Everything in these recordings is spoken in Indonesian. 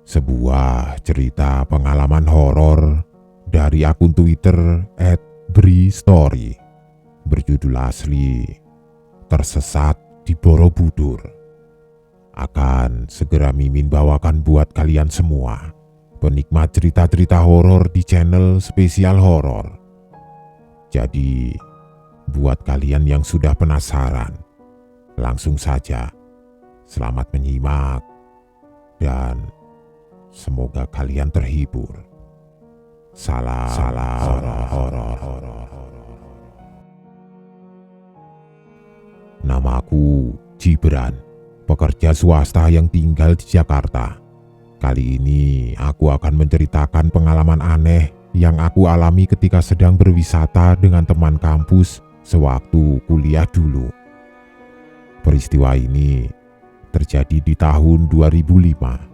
Sebuah cerita pengalaman horor dari akun Twitter @bristory berjudul asli Tersesat di Borobudur. Akan segera Mimin bawakan buat kalian semua, penikmat cerita-cerita horor di channel spesial horor. Jadi, buat kalian yang sudah penasaran, langsung saja selamat menyimak dan semoga kalian terhibur. Salam horor. Namaku Gibran, pekerja swasta yang tinggal di Jakarta. Kali ini aku akan menceritakan pengalaman aneh yang aku alami ketika sedang berwisata dengan teman kampus sewaktu kuliah dulu. Peristiwa ini terjadi di tahun 2005.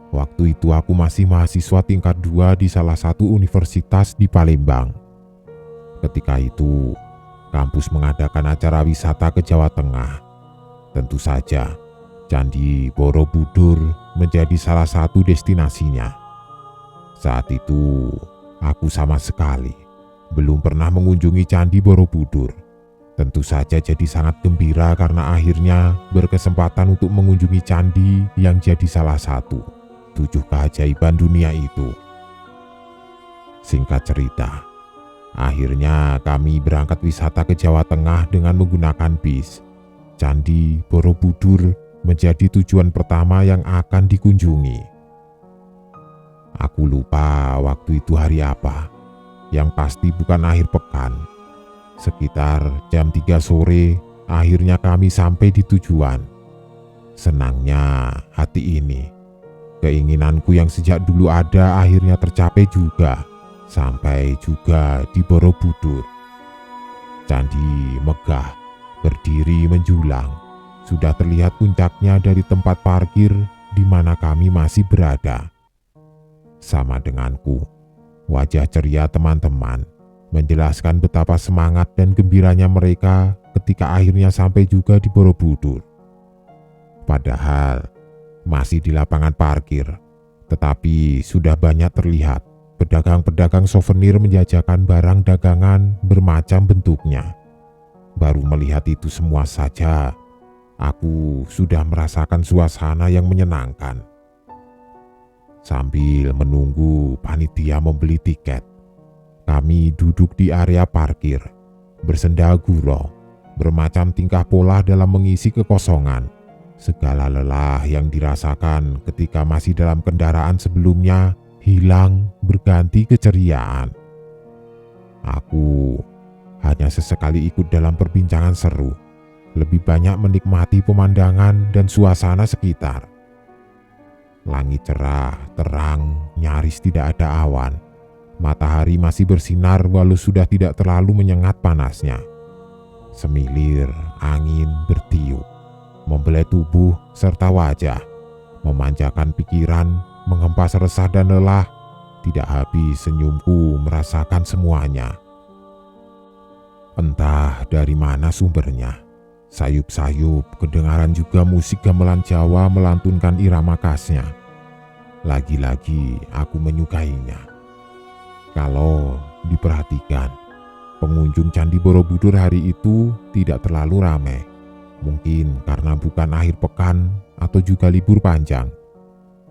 Waktu itu aku masih mahasiswa tingkat 2 di salah satu universitas di Palembang. Ketika itu, kampus mengadakan acara wisata ke Jawa Tengah. Tentu saja, Candi Borobudur menjadi salah satu destinasinya. Saat itu, aku sama sekali belum pernah mengunjungi Candi Borobudur. Tentu saja jadi sangat gembira karena akhirnya berkesempatan untuk mengunjungi candi yang jadi salah satu 7 keajaiban dunia itu. Singkat cerita, akhirnya kami berangkat wisata ke Jawa Tengah dengan menggunakan bis. Candi Borobudur menjadi tujuan pertama yang akan dikunjungi. Aku lupa waktu itu hari apa, yang pasti bukan akhir pekan. Sekitar jam 3 sore, akhirnya kami sampai di tujuan. Senangnya hati ini, keinginanku yang sejak dulu ada akhirnya tercapai juga. Sampai juga di Borobudur. Candi megah, berdiri menjulang. Sudah terlihat puncaknya dari tempat parkir di mana kami masih berada. Sama denganku, wajah ceria teman-teman menjelaskan betapa semangat dan gembiranya mereka ketika akhirnya sampai juga di Borobudur. Padahal masih di lapangan parkir, tetapi sudah banyak terlihat pedagang-pedagang souvenir menjajakan barang dagangan bermacam bentuknya. Baru melihat itu semua saja, aku sudah merasakan suasana yang menyenangkan. Sambil menunggu panitia membeli tiket, kami duduk di area parkir, bersenda gurau, bermacam tingkah pola dalam mengisi kekosongan. Segala lelah yang dirasakan ketika masih dalam kendaraan sebelumnya hilang berganti keceriaan. Aku hanya sesekali ikut dalam perbincangan seru, lebih banyak menikmati pemandangan dan suasana sekitar. Langit cerah, terang, nyaris tidak ada awan. Matahari masih bersinar walau sudah tidak terlalu menyengat panasnya. Semilir angin bertiup, membelai tubuh serta wajah, memanjakan pikiran, menghempas resah dan lelah. Tidak habis senyumku merasakan semuanya. Entah dari mana sumbernya, sayup-sayup kedengaran juga musik gamelan Jawa melantunkan irama khasnya. Lagi-lagi aku menyukainya. Kalau diperhatikan, pengunjung Candi Borobudur hari itu tidak terlalu ramai. Mungkin karena bukan akhir pekan atau juga libur panjang.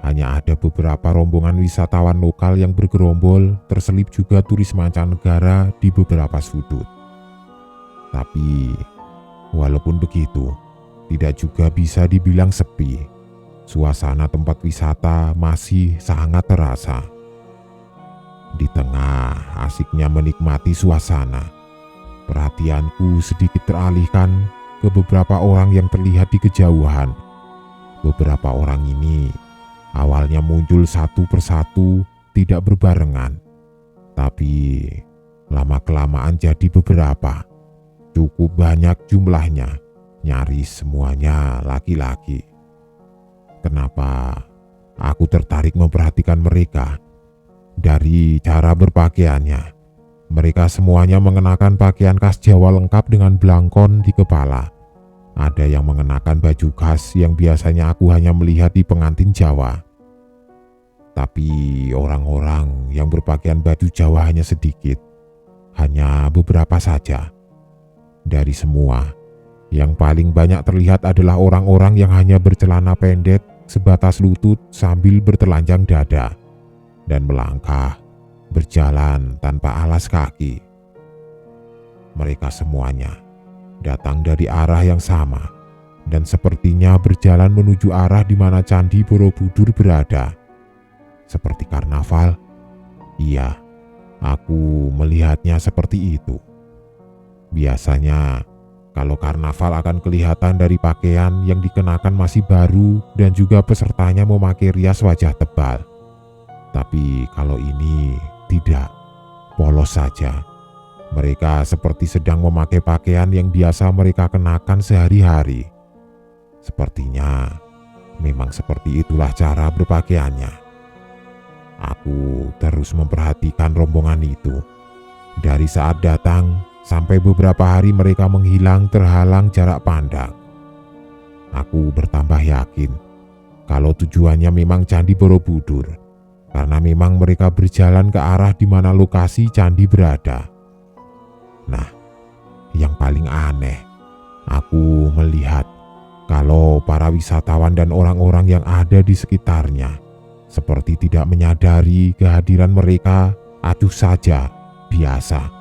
Hanya ada beberapa rombongan wisatawan lokal yang bergerombol, terselip juga turis mancanegara di beberapa sudut. Tapi walaupun begitu, tidak juga bisa dibilang sepi. Suasana tempat wisata masih sangat terasa. Di tengah asiknya menikmati suasana, perhatianku sedikit teralihkan ke beberapa orang yang terlihat di kejauhan. Beberapa orang ini awalnya muncul satu persatu, tidak berbarengan. Tapi lama-kelamaan jadi beberapa. Cukup banyak jumlahnya, nyaris semuanya laki-laki. Kenapa aku tertarik memperhatikan mereka? Dari cara berpakaiannya, mereka semuanya mengenakan pakaian khas Jawa lengkap dengan blangkon di kepala. Ada yang mengenakan baju khas yang biasanya aku hanya melihat di pengantin Jawa. Tapi orang-orang yang berpakaian baju Jawa hanya sedikit, hanya beberapa saja. Dari semua, yang paling banyak terlihat adalah orang-orang yang hanya bercelana pendek sebatas lutut sambil bertelanjang dada dan melangkah, berjalan tanpa alas kaki. Mereka semuanya datang dari arah yang sama dan sepertinya berjalan menuju arah di mana Candi Borobudur berada. Seperti karnaval, iya, aku melihatnya seperti itu. Biasanya, kalau karnaval akan kelihatan dari pakaian yang dikenakan masih baru dan juga pesertanya memakai rias wajah tebal. Tapi kalau ini tidak, polos saja. Mereka seperti sedang memakai pakaian yang biasa mereka kenakan sehari-hari. Sepertinya memang seperti itulah cara berpakaiannya. Aku terus memperhatikan rombongan itu. Dari saat datang sampai beberapa hari mereka menghilang terhalang jarak pandang. Aku bertambah yakin kalau tujuannya memang Candi Borobudur, karena memang mereka berjalan ke arah di mana lokasi candi berada. Nah, yang paling aneh, aku melihat kalau para wisatawan dan orang-orang yang ada di sekitarnya seperti tidak menyadari kehadiran mereka, acuh saja, biasa.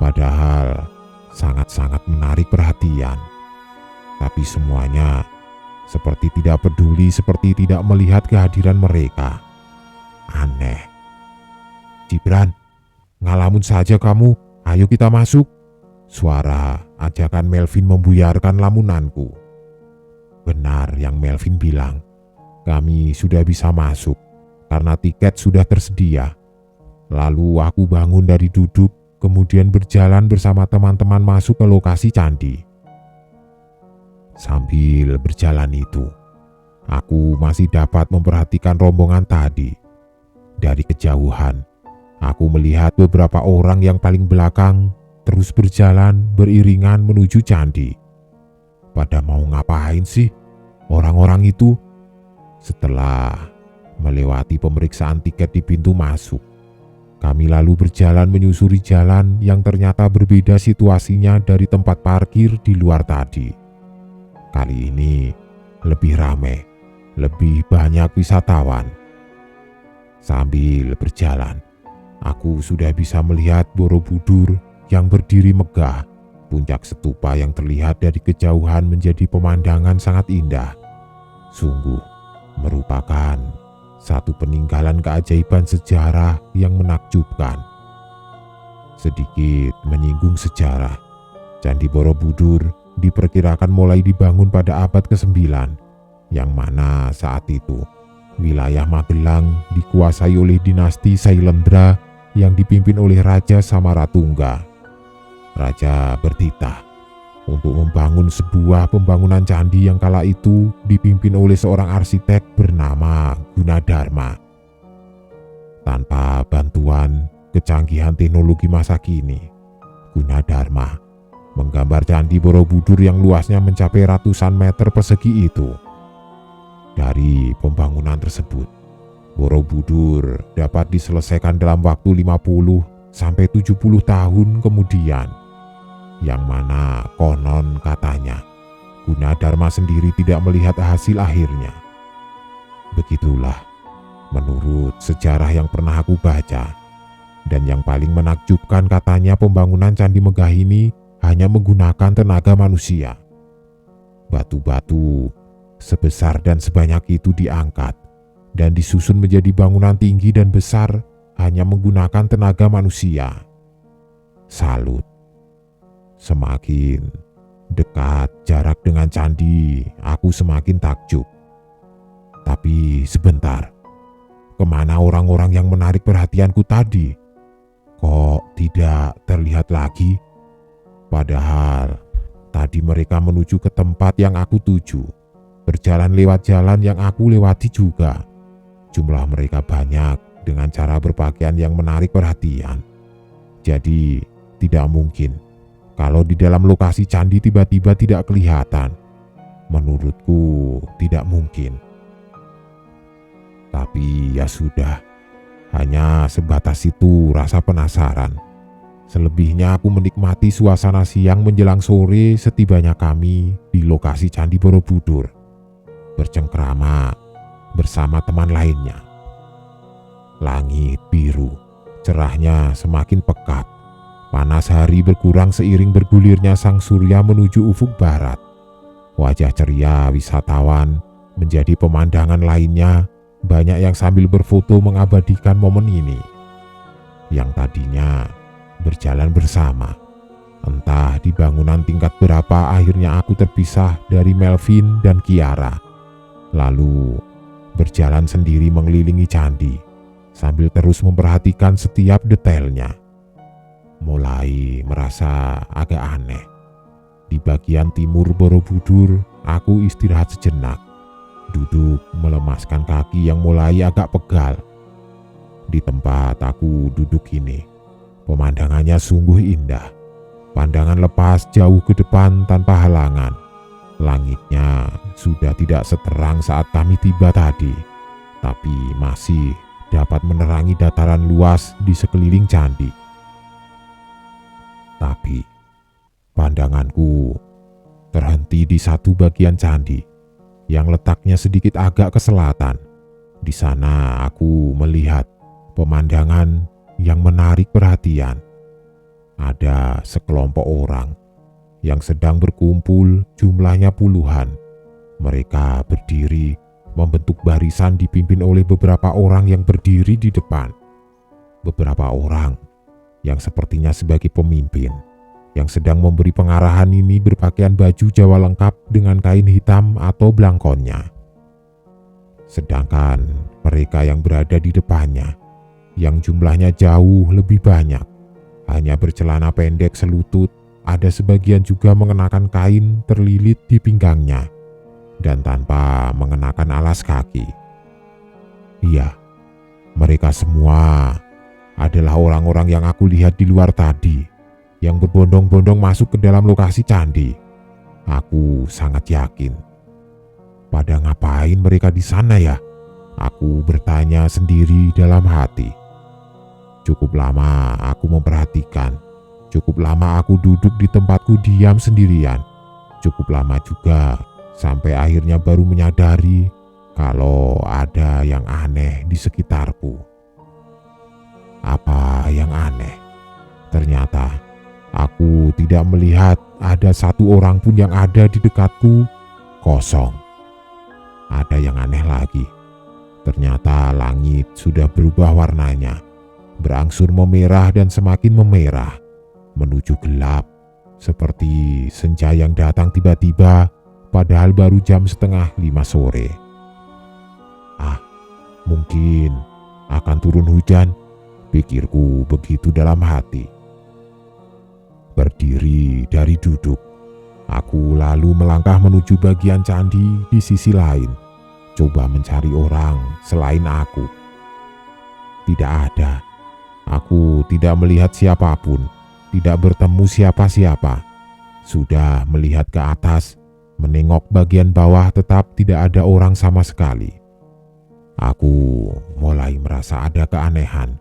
Padahal sangat-sangat menarik perhatian. Tapi semuanya seperti tidak peduli, seperti tidak melihat kehadiran mereka. Aneh. "Gibran, ngalamun saja kamu, ayo kita masuk." Suara ajakan Melvin membuyarkan lamunanku. Benar yang Melvin bilang, kami sudah bisa masuk karena tiket sudah tersedia. Lalu aku bangun dari duduk, kemudian berjalan bersama teman-teman masuk ke lokasi candi. Sambil berjalan itu, aku masih dapat memperhatikan rombongan tadi. Dari kejauhan, aku melihat beberapa orang yang paling belakang terus berjalan beriringan menuju candi. Pada mau ngapain sih orang-orang itu? Setelah melewati pemeriksaan tiket di pintu masuk, kami lalu berjalan menyusuri jalan yang ternyata berbeda situasinya dari tempat parkir di luar tadi. Kali ini lebih ramai, lebih banyak wisatawan. Sambil berjalan, aku sudah bisa melihat Borobudur yang berdiri megah. Puncak stupa yang terlihat dari kejauhan menjadi pemandangan sangat indah. Sungguh merupakan satu peninggalan keajaiban sejarah yang menakjubkan. Sedikit menyinggung sejarah, Candi Borobudur diperkirakan mulai dibangun pada abad ke-9, yang mana saat itu wilayah Magelang dikuasai oleh dinasti Sailendra yang dipimpin oleh Raja Samaratungga. Raja bertitah untuk membangun sebuah pembangunan candi yang kala itu dipimpin oleh seorang arsitek bernama Gunadarma. Tanpa bantuan kecanggihan teknologi masa kini, Gunadarma menggambar Candi Borobudur yang luasnya mencapai ratusan meter persegi itu. Dari pembangunan tersebut, Borobudur dapat diselesaikan dalam waktu 50 sampai 70 tahun kemudian, yang mana konon katanya Gunadarma sendiri tidak melihat hasil akhirnya. Begitulah menurut sejarah yang pernah aku baca. Dan yang paling menakjubkan katanya pembangunan candi megah ini hanya menggunakan tenaga manusia. Batu-batu sebesar dan sebanyak itu diangkat dan disusun menjadi bangunan tinggi dan besar hanya menggunakan tenaga manusia. Salut. Semakin dekat jarak dengan candi, aku semakin takjub. Tapi sebentar, kemana orang-orang yang menarik perhatianku tadi? Kok tidak terlihat lagi? Padahal tadi mereka menuju ke tempat yang aku tuju, berjalan lewat jalan yang aku lewati juga. Jumlah mereka banyak dengan cara berpakaian yang menarik perhatian. Jadi tidak mungkin kalau di dalam lokasi candi tiba-tiba tidak kelihatan. Menurutku tidak mungkin. Tapi Tapi ya sudah, hanya sebatas itu rasa penasaran. Selebihnya aku menikmati suasana siang menjelang sore setibanya kami di lokasi Candi Borobudur, bercengkrama bersama teman lainnya. Langit biru, cerahnya semakin pekat. Panas hari berkurang seiring bergulirnya sang surya menuju ufuk barat. Wajah ceria wisatawan menjadi pemandangan lainnya. Banyak yang sambil berfoto mengabadikan momen ini. Yang tadinya berjalan bersama. Entah di bangunan tingkat berapa akhirnya aku terpisah dari Melvin dan Kiara. Lalu berjalan sendiri mengelilingi candi sambil terus memperhatikan setiap detailnya. Mulai merasa agak aneh. Di bagian timur Borobudur, aku istirahat sejenak. Duduk melemaskan kaki yang mulai agak pegal. Di tempat aku duduk ini, pemandangannya sungguh indah. Pandangan lepas jauh ke depan tanpa halangan. Langitnya sudah tidak seterang saat kami tiba tadi, tapi masih dapat menerangi dataran luas di sekeliling candi. Tapi pandanganku terhenti di satu bagian candi yang letaknya sedikit agak ke selatan. Di sana aku melihat pemandangan yang menarik perhatian. Ada sekelompok orang yang sedang berkumpul, jumlahnya puluhan. Mereka berdiri membentuk barisan dipimpin oleh beberapa orang yang berdiri di depan. Beberapa orang yang sepertinya sebagai pemimpin yang sedang memberi pengarahan ini berpakaian baju Jawa lengkap dengan kain hitam atau blangkonnya. Sedangkan mereka yang berada di depannya, yang jumlahnya jauh lebih banyak, hanya bercelana pendek selutut, ada sebagian juga mengenakan kain terlilit di pinggangnya, dan tanpa mengenakan alas kaki. Iya, mereka semua adalah orang-orang yang aku lihat di luar tadi, yang berbondong-bondong masuk ke dalam lokasi candi. Aku sangat yakin. Pada ngapain mereka di sana ya? Aku bertanya sendiri dalam hati. Cukup lama aku memperhatikan. Cukup lama aku duduk di tempatku diam sendirian. Cukup lama juga sampai akhirnya baru menyadari kalau ada yang aneh di sekitarku. Apa yang aneh? Ternyata aku tidak melihat ada satu orang pun yang ada di dekatku. Kosong. Ada yang aneh lagi. Ternyata langit sudah berubah warnanya, berangsur memerah dan semakin memerah, menuju gelap, seperti senja yang datang tiba-tiba, padahal baru jam 4:30 sore. Mungkin akan turun hujan, pikirku begitu dalam hati. Berdiri dari duduk, aku lalu melangkah menuju bagian candi di sisi lain, coba mencari orang selain aku. Tidak ada. Aku tidak melihat siapapun, tidak bertemu siapa-siapa. Sudah melihat ke atas, menengok bagian bawah, tetap tidak ada orang sama sekali. Aku mulai merasa ada keanehan,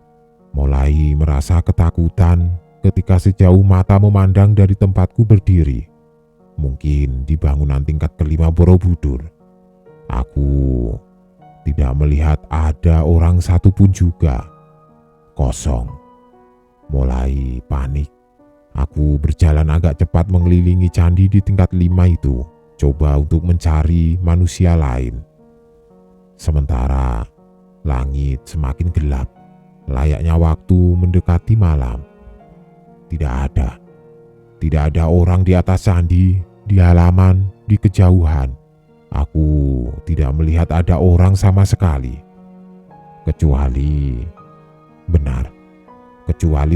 mulai merasa ketakutan ketika sejauh mata memandang dari tempatku berdiri, mungkin di bangunan tingkat ke-5 Borobudur. Aku tidak melihat ada orang satupun juga. Kosong. Mulai panik. Aku berjalan agak cepat mengelilingi candi di tingkat 5 itu, coba untuk mencari manusia lain. Sementara langit semakin gelap, layaknya waktu mendekati malam. Tidak ada orang di atas candi, di halaman, di kejauhan. Aku tidak melihat ada orang sama sekali. Kecuali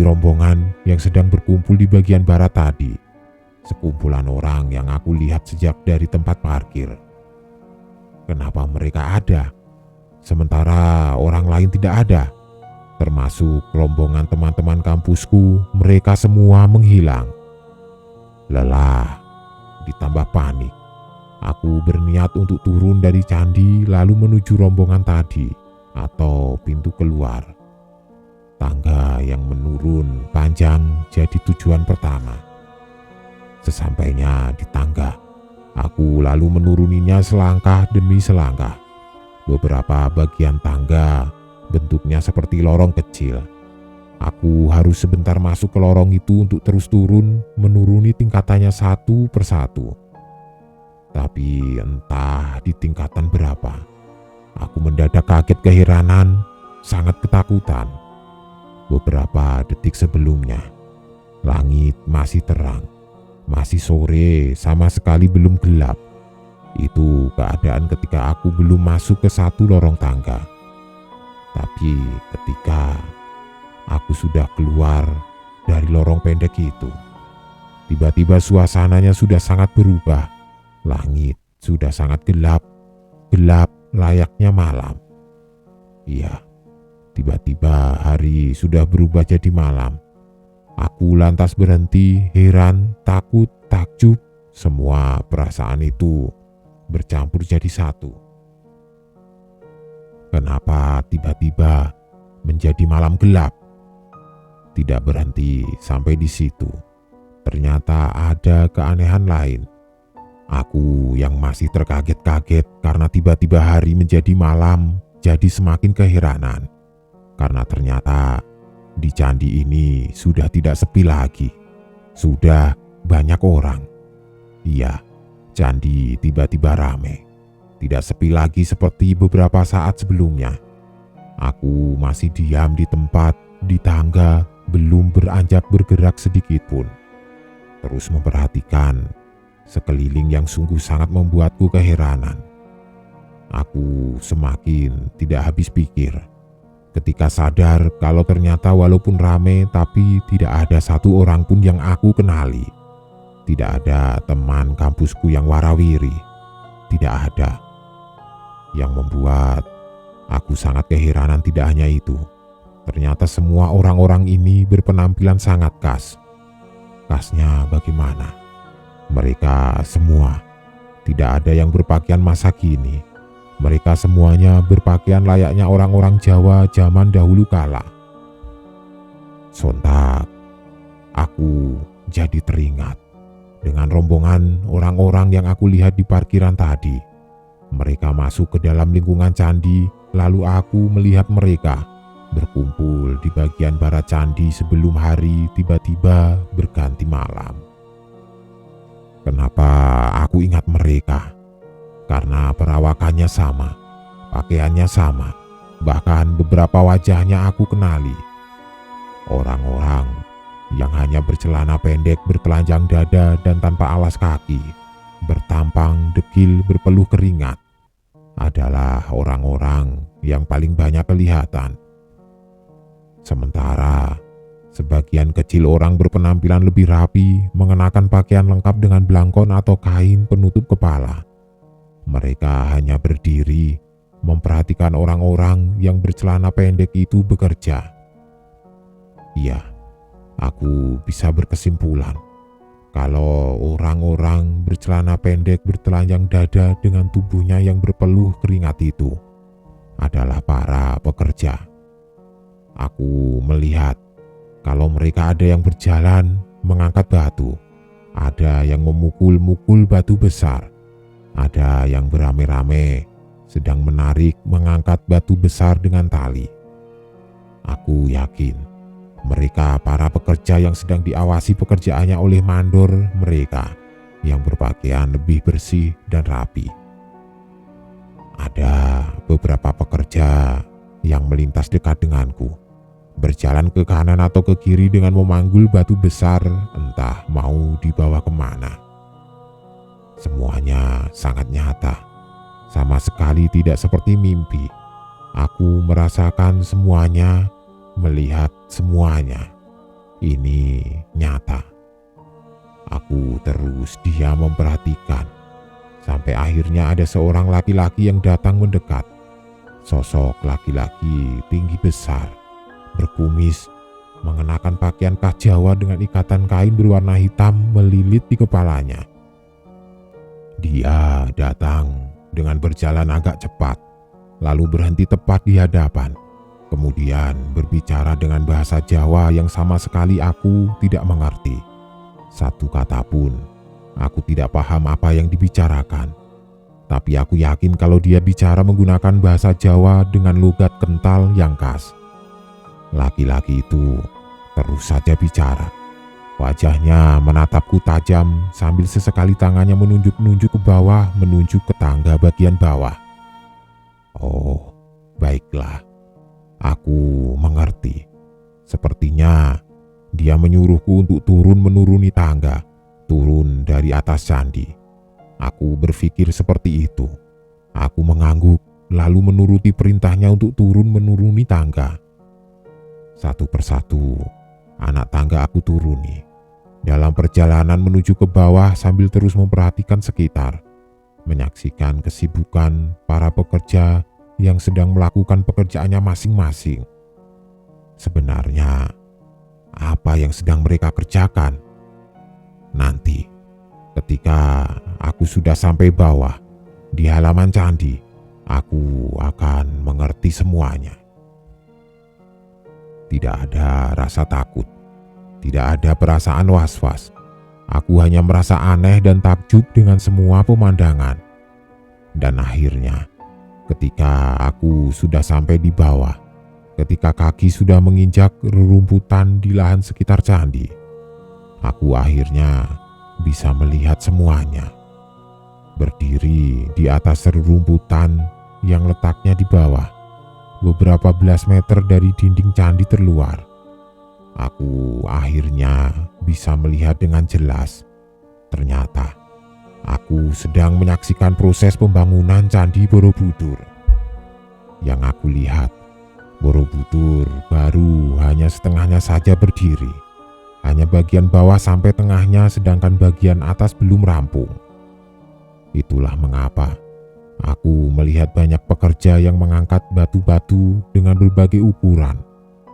rombongan yang sedang berkumpul di bagian barat tadi. Sekumpulan orang yang aku lihat sejak dari tempat parkir. Kenapa mereka ada, sementara orang lain tidak ada? Termasuk rombongan teman-teman kampusku, mereka semua menghilang. Lelah, ditambah panik. Aku berniat untuk turun dari candi lalu menuju rombongan tadi. atau pintu keluar. Tangga yang menurun panjang jadi tujuan pertama. Sesampainya di tangga, aku lalu menuruninya selangkah demi selangkah. Beberapa bagian tangga bentuknya seperti lorong kecil. Aku harus sebentar masuk ke lorong itu untuk terus turun, menuruni tingkatannya satu persatu. Tapi entah di tingkatan berapa, aku mendadak kaget keheranan, sangat ketakutan. Beberapa detik sebelumnya, langit masih terang, masih sore, sama sekali belum gelap. Itu keadaan ketika aku belum masuk ke satu lorong tangga. Tapi ketika aku sudah keluar dari lorong pendek itu, tiba-tiba suasananya sudah sangat berubah. Langit sudah sangat gelap, gelap layaknya malam. Iya, tiba-tiba hari sudah berubah jadi malam. Aku lantas berhenti, heran, takut, takjub. Semua perasaan itu bercampur jadi satu. Kenapa tiba-tiba menjadi malam gelap? Tidak berhenti sampai di situ. Ternyata ada keanehan lain. Aku yang masih terkaget-kaget karena tiba-tiba hari menjadi malam, jadi semakin keheranan. Karena ternyata di candi ini sudah tidak sepi lagi. Sudah banyak orang. Iya, candi tiba-tiba ramai. Tidak sepi lagi seperti beberapa saat sebelumnya. Aku masih diam di tempat, di tangga, belum beranjak bergerak sedikit pun. Terus memperhatikan sekeliling yang sungguh sangat membuatku keheranan. Aku semakin tidak habis pikir ketika sadar kalau ternyata walaupun ramai tapi tidak ada satu orang pun yang aku kenali. Tidak ada teman kampusku yang warawiri. Tidak ada. Yang membuat aku sangat keheranan tidak hanya itu. Ternyata semua orang-orang ini berpenampilan sangat khas. Khasnya bagaimana? Mereka semua tidak ada yang berpakaian masa kini. Mereka semuanya berpakaian layaknya orang-orang Jawa zaman dahulu kala. Sontak, aku jadi teringat dengan rombongan orang-orang yang aku lihat di parkiran tadi. Mereka masuk ke dalam lingkungan candi, lalu aku melihat mereka berkumpul di bagian barat candi sebelum hari tiba-tiba berganti malam. Kenapa aku ingat mereka? Karena perawakannya sama, pakaiannya sama, bahkan beberapa wajahnya aku kenali. Orang-orang yang hanya bercelana pendek bertelanjang dada dan tanpa alas kaki, bertampang dekil berpeluh keringat, adalah orang-orang yang paling banyak kelihatan. Sementara sebagian kecil orang berpenampilan lebih rapi, mengenakan pakaian lengkap dengan belangkon atau kain penutup kepala. Mereka hanya berdiri, memperhatikan orang-orang yang bercelana pendek itu bekerja. Iya, aku bisa berkesimpulan kalau orang-orang bercelana pendek bertelanjang dada dengan tubuhnya yang berpeluh keringat itu adalah para pekerja. Aku melihat kalau mereka ada yang berjalan mengangkat batu, ada yang memukul-mukul batu besar, ada yang beramai-ramai sedang menarik mengangkat batu besar dengan tali. Aku yakin mereka para pekerja yang sedang diawasi pekerjaannya oleh mandor mereka yang berpakaian lebih bersih dan rapi. Ada beberapa pekerja yang melintas dekat denganku, berjalan ke kanan atau ke kiri dengan memanggul batu besar, entah mau dibawa kemana. Semuanya sangat nyata, sama sekali tidak seperti mimpi. Aku merasakan semuanya, melihat semuanya. Ini nyata. Aku terus diam memperhatikan, sampai akhirnya ada seorang laki-laki yang datang mendekat. Sosok laki-laki tinggi besar, berkumis, mengenakan pakaian khas Jawa dengan ikatan kain berwarna hitam melilit di kepalanya. Dia datang dengan berjalan agak cepat, lalu berhenti tepat di hadapan. Kemudian berbicara dengan bahasa Jawa yang sama sekali aku tidak mengerti. Satu kata pun aku tidak paham apa yang dibicarakan. Tapi aku yakin kalau dia bicara menggunakan bahasa Jawa dengan logat kental yang khas. Laki-laki itu terus saja bicara. Wajahnya menatapku tajam sambil sesekali tangannya menunjuk-nunjuk ke bawah, menunjuk ke tangga bagian bawah. Oh, baiklah. Aku mengerti. Sepertinya dia menyuruhku untuk turun menuruni tangga, turun dari atas candi. Aku berpikir seperti itu. Aku mengangguk lalu menuruti perintahnya untuk turun menuruni tangga. Satu persatu anak tangga aku turuni. Dalam perjalanan menuju ke bawah sambil terus memperhatikan sekitar, menyaksikan kesibukan para pekerja yang sedang melakukan pekerjaannya masing-masing. Sebenarnya, apa yang sedang mereka kerjakan? Nanti, ketika aku sudah sampai bawah, di halaman candi, aku akan mengerti semuanya. Tidak ada rasa takut, tidak ada perasaan was-was. Aku hanya merasa aneh dan takjub dengan semua pemandangan. Dan akhirnya, ketika aku sudah sampai di bawah, ketika kaki sudah menginjak rerumputan di lahan sekitar candi, aku akhirnya bisa melihat semuanya. Berdiri di atas rerumputan yang letaknya di bawah, beberapa belas meter dari dinding candi terluar, aku akhirnya bisa melihat dengan jelas. Ternyata aku sedang menyaksikan proses pembangunan Candi Borobudur. Yang aku lihat, Borobudur baru hanya setengahnya saja berdiri. Hanya bagian bawah sampai tengahnya, sedangkan bagian atas belum rampung. Itulah mengapa aku melihat banyak pekerja yang mengangkat batu-batu dengan berbagai ukuran,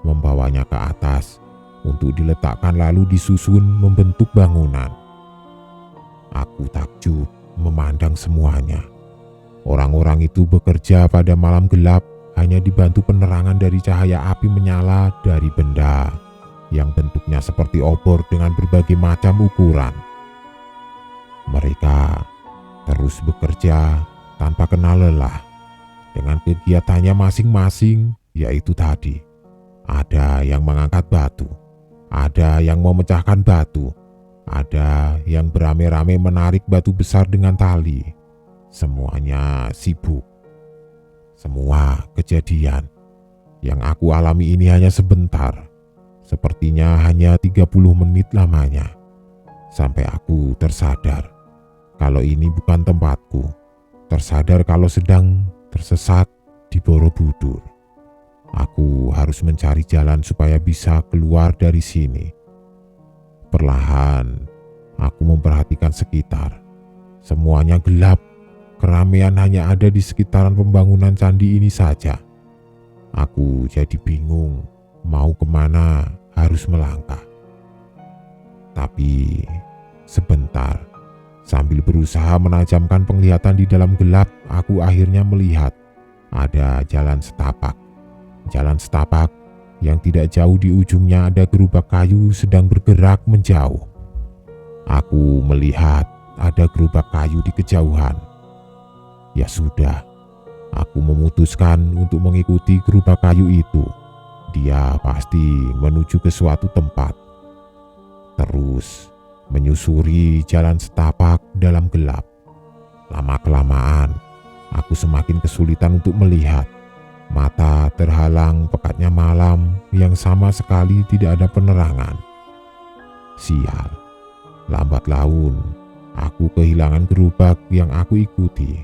membawanya ke atas untuk diletakkan lalu disusun membentuk bangunan. Aku takjub memandang semuanya. Orang-orang itu bekerja pada malam gelap, hanya dibantu penerangan dari cahaya api menyala dari benda yang bentuknya seperti obor dengan berbagai macam ukuran. Mereka terus bekerja tanpa kenal lelah dengan kegiatannya masing-masing, yaitu tadi, ada yang mengangkat batu, ada yang memecahkan batu, ada yang beramai-ramai menarik batu besar dengan tali. Semuanya sibuk. Semua kejadian yang aku alami ini hanya sebentar. Sepertinya hanya 30 menit lamanya. Sampai aku tersadar kalau ini bukan tempatku. Tersadar kalau sedang tersesat di Borobudur. Aku harus mencari jalan supaya bisa keluar dari sini. Perlahan, aku memperhatikan sekitar. Semuanya gelap, keramaian hanya ada di sekitaran pembangunan candi ini saja. Aku jadi bingung, mau kemana harus melangkah. Tapi sebentar, sambil berusaha menajamkan penglihatan di dalam gelap, aku akhirnya melihat ada jalan setapak. Jalan setapak yang tidak jauh di ujungnya ada gerobak kayu sedang bergerak menjauh. Aku melihat ada gerobak kayu di kejauhan. Ya sudah, aku memutuskan untuk mengikuti gerobak kayu itu. Dia pasti menuju ke suatu tempat. Terus menyusuri jalan setapak dalam gelap. Lama-kelamaan, aku semakin kesulitan untuk melihat. Mata terhalang pekatnya malam yang sama sekali tidak ada penerangan. Sial, lambat laun aku kehilangan gerobak yang aku ikuti.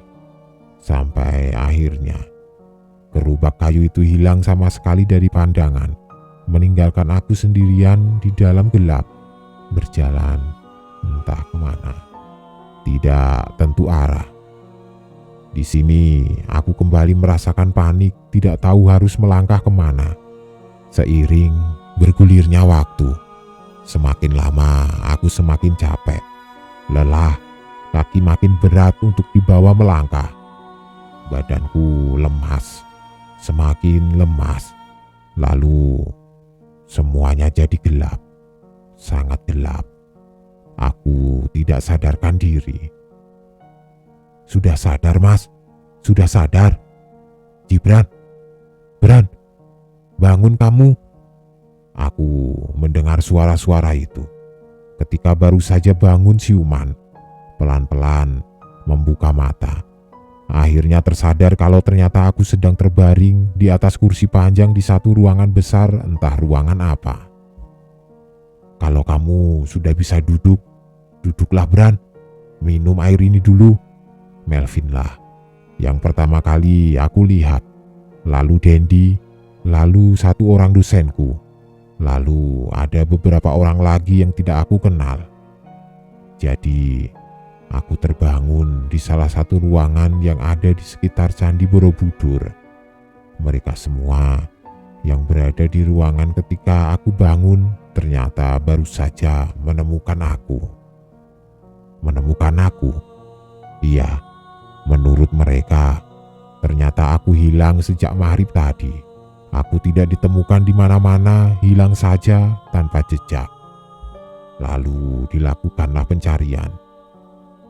Sampai akhirnya gerobak kayu itu hilang sama sekali dari pandangan, meninggalkan aku sendirian di dalam gelap, berjalan entah kemana, tidak tentu arah. Di sini aku kembali merasakan panik, tidak tahu harus melangkah kemana. Seiring bergulirnya waktu, semakin lama aku semakin capek, lelah, kaki makin berat untuk dibawa melangkah. Badanku lemas, semakin lemas. Lalu semuanya jadi gelap, sangat gelap. Aku tidak sadarkan diri. "Sudah sadar, Mas? Sudah sadar? Gibran, Bran, bangun kamu." Aku mendengar suara-suara itu. Ketika baru saja bangun siuman, pelan-pelan membuka mata. Akhirnya tersadar kalau ternyata aku sedang terbaring di atas kursi panjang di satu ruangan besar, entah ruangan apa. "Kalau kamu sudah bisa duduk, duduklah Bran. Minum air ini dulu." Melvin lah yang pertama kali aku lihat. Lalu Dendi, lalu satu orang dosenku. Lalu ada beberapa orang lagi yang tidak aku kenal. Jadi aku terbangun di salah satu ruangan yang ada di sekitar Candi Borobudur. Mereka semua yang berada di ruangan ketika aku bangun ternyata baru saja menemukan aku. Menemukan aku? Iya, menurut mereka, ternyata aku hilang sejak maghrib tadi. Aku tidak ditemukan di mana-mana, hilang saja tanpa jejak. Lalu dilakukanlah pencarian.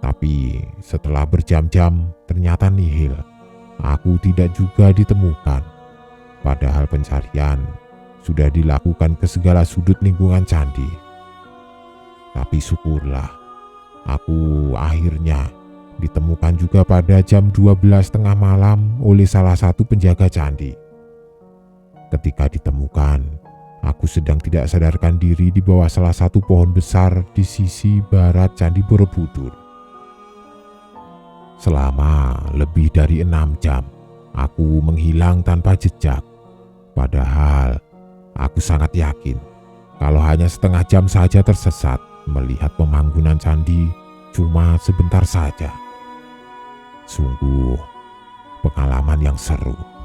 Tapi setelah berjam-jam ternyata nihil. Aku tidak juga ditemukan. Padahal pencarian sudah dilakukan ke segala sudut lingkungan candi. Tapi syukurlah, aku akhirnya ditemukan juga pada jam 12 tengah malam oleh salah satu penjaga candi. Ketika ditemukan, aku sedang tidak sadarkan diri di bawah salah satu pohon besar di sisi barat Candi Borobudur. Selama lebih dari 6 jam, aku menghilang tanpa jejak. Padahal aku sangat yakin kalau hanya setengah jam saja tersesat melihat pemanggunan candi cuma sebentar saja. Sungguh pengalaman yang seru.